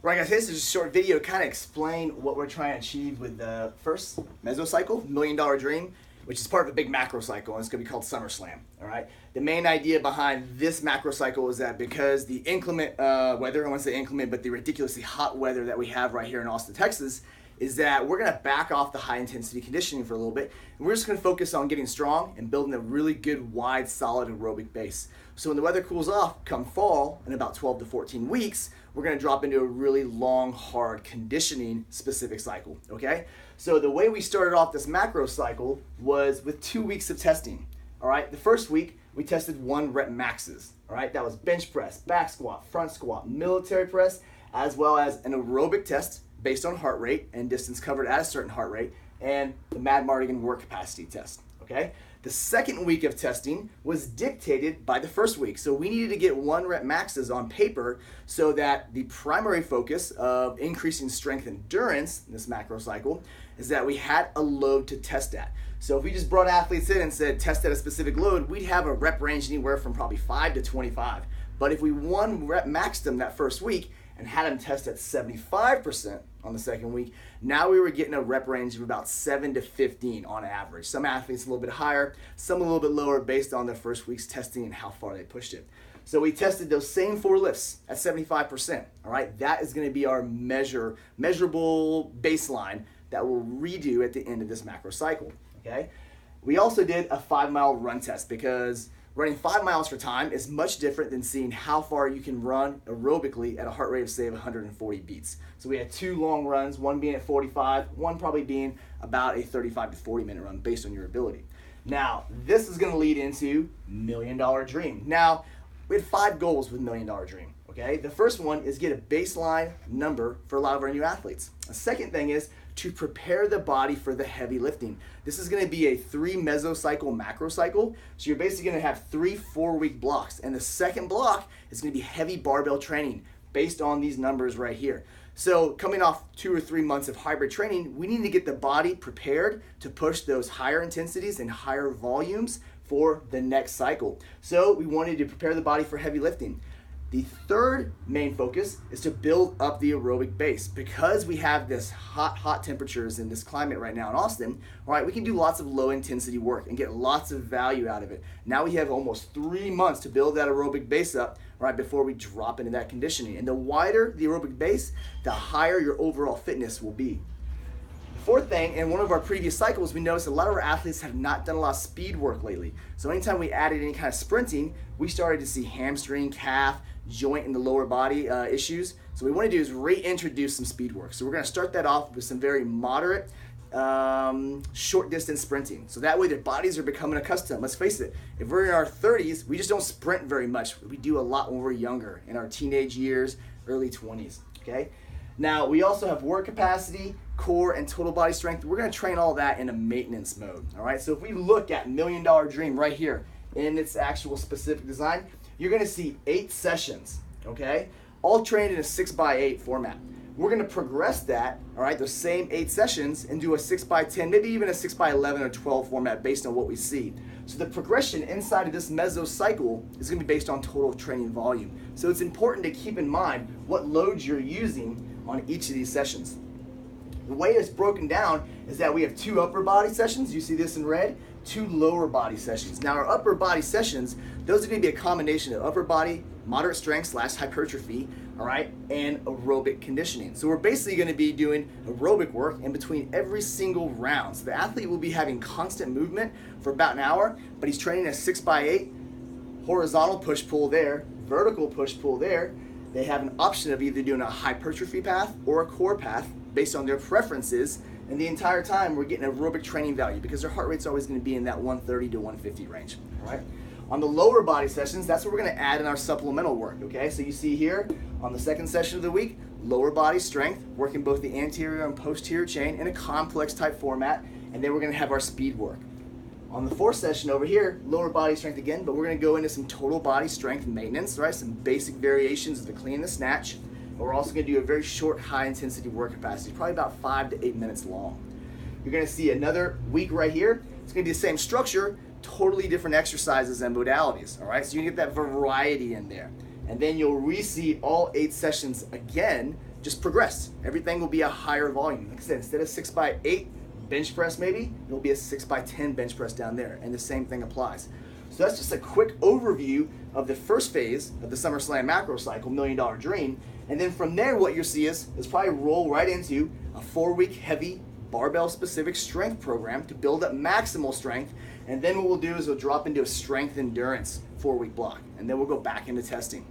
Right, guys, this is just a short video to kind of explain what we're trying to achieve with the first mesocycle, $1,000,000 Dream, which is part of a big macro cycle, and it's going to be called SummerSlam. All right. The main idea behind this macro cycle is that because the inclement weather, I want to say inclement, but the ridiculously hot weather that we have right here in Austin, Texas, is that we're going to back off the high intensity conditioning for a little bit, and we're just going to focus on getting strong and building a really good, wide, solid aerobic base. So when the weather cools off, come fall, in about 12 to 14 weeks, we're going to drop into a really long, hard conditioning specific cycle, okay? So the way we started off this macro cycle was with 2 weeks of testing, all right? The first week, we tested 1 rep maxes, all right? That was bench press, back squat, front squat, military press, as well as an aerobic test based on heart rate and distance covered at a certain heart rate, and the Mad Mardigan work capacity test, okay? The second week of testing was dictated by the first week. So we needed to get 1 rep maxes on paper so that the primary focus of increasing strength endurance in this macro cycle is that we had a load to test at. So if we just brought athletes in and said test at a specific load, we'd have a rep range anywhere from probably 5 to 25. But if we 1 rep maxed them that first week and had them test at 75% on the second week, now we were getting a rep range of about 7 to 15 on average. Some athletes a little bit higher, some a little bit lower based on their first week's testing and how far they pushed it. So we tested those same 4 lifts at 75%, all right? That is gonna be our measurable baseline that we'll redo at the end of this macro cycle, okay? We also did a 5-mile run test because running 5 miles for time is much different than seeing how far you can run aerobically at a heart rate of, say, 140 beats. So we had 2 long runs, one being at 45, one probably being about a 35 to 40 minute run based on your ability. Now, this is gonna lead into $1,000,000 Dream. Now, we had 5 goals with $1,000,000 Dream, okay? The first one is get a baseline number for a lot of our new athletes. The second thing is to prepare the body for the heavy lifting. This is going to be a 3 mesocycle macro cycle. So you're basically going to have 3 4-week blocks. And the second block is going to be heavy barbell training based on these numbers right here. So coming off 2 or 3 months of hybrid training, we need to get the body prepared to push those higher intensities and higher volumes for the next cycle. So we wanted to prepare the body for heavy lifting. The third main focus is to build up the aerobic base. Because we have this hot temperatures in this climate right now in Austin, all right, we can do lots of low intensity work and get lots of value out of it. Now we have almost 3 months to build that aerobic base up, right, before we drop into that conditioning. And the wider the aerobic base, the higher your overall fitness will be. Fourth thing, in one of our previous cycles, we noticed a lot of our athletes have not done a lot of speed work lately. So anytime we added any kind of sprinting, we started to see hamstring, calf, joint, and the lower body issues. So what we want to do is reintroduce some speed work. So we're going to start that off with some very moderate, short distance sprinting. So that way their bodies are becoming accustomed. Let's face it, if we're in our 30s, we just don't sprint very much. We do a lot when we're younger, in our teenage years, early 20s, okay? Now, we also have work capacity, core, and total body strength. We're going to train all that in a maintenance mode, all right? So if we look at $1,000,000 Dream right here in its actual specific design, you're going to see 8 sessions, okay? All trained in a 6x8 format. We're going to progress that, all right, those same 8 sessions and do a 6x10, maybe even a 6x11 or 12 format based on what we see. So the progression inside of this mesocycle is going to be based on total training volume. So it's important to keep in mind what loads you're using on each of these sessions. The way it's broken down is that we have 2 upper body sessions, you see this in red, 2 lower body sessions. Now our upper body sessions, those are going to be a combination of upper body, moderate strength / hypertrophy, all right, and aerobic conditioning. So we're basically going to be doing aerobic work in between every single round. So the athlete will be having constant movement for about an hour, but he's training a 6x8, horizontal push-pull there, vertical push-pull there. They have an option of either doing a hypertrophy path or a core path based on their preferences, and the entire time we're getting aerobic training value because their heart rate's always going to be in that 130 to 150 range, all right? On the lower body sessions, that's what we're going to add in our supplemental work, okay? So you see here on the second session of the week, lower body strength, working both the anterior and posterior chain in a complex type format, and then we're going to have our speed work. On the fourth session over here, lower body strength again, but we're going to go into some total body strength maintenance, right? Some basic variations of the clean and the snatch. And we're also going to do a very short, high intensity work capacity, probably about 5 to 8 minutes long. You're going to see another week right here. It's going to be the same structure, totally different exercises and modalities, all right? So you can get that variety in there. and then you'll re-see all 8 sessions again, just progress. Everything will be a higher volume. Like I said, instead of 6x8 bench press maybe, it'll be a 6x10 bench press down there, and the same thing applies. So that's just a quick overview of the first phase of the SummerSlam macro cycle, $1 Million Dream. And then from there, what you'll see is probably roll right into a 4-week heavy barbell specific strength program to build up maximal strength. And then what we'll do is we'll drop into a strength endurance 4-week block. And then we'll go back into testing.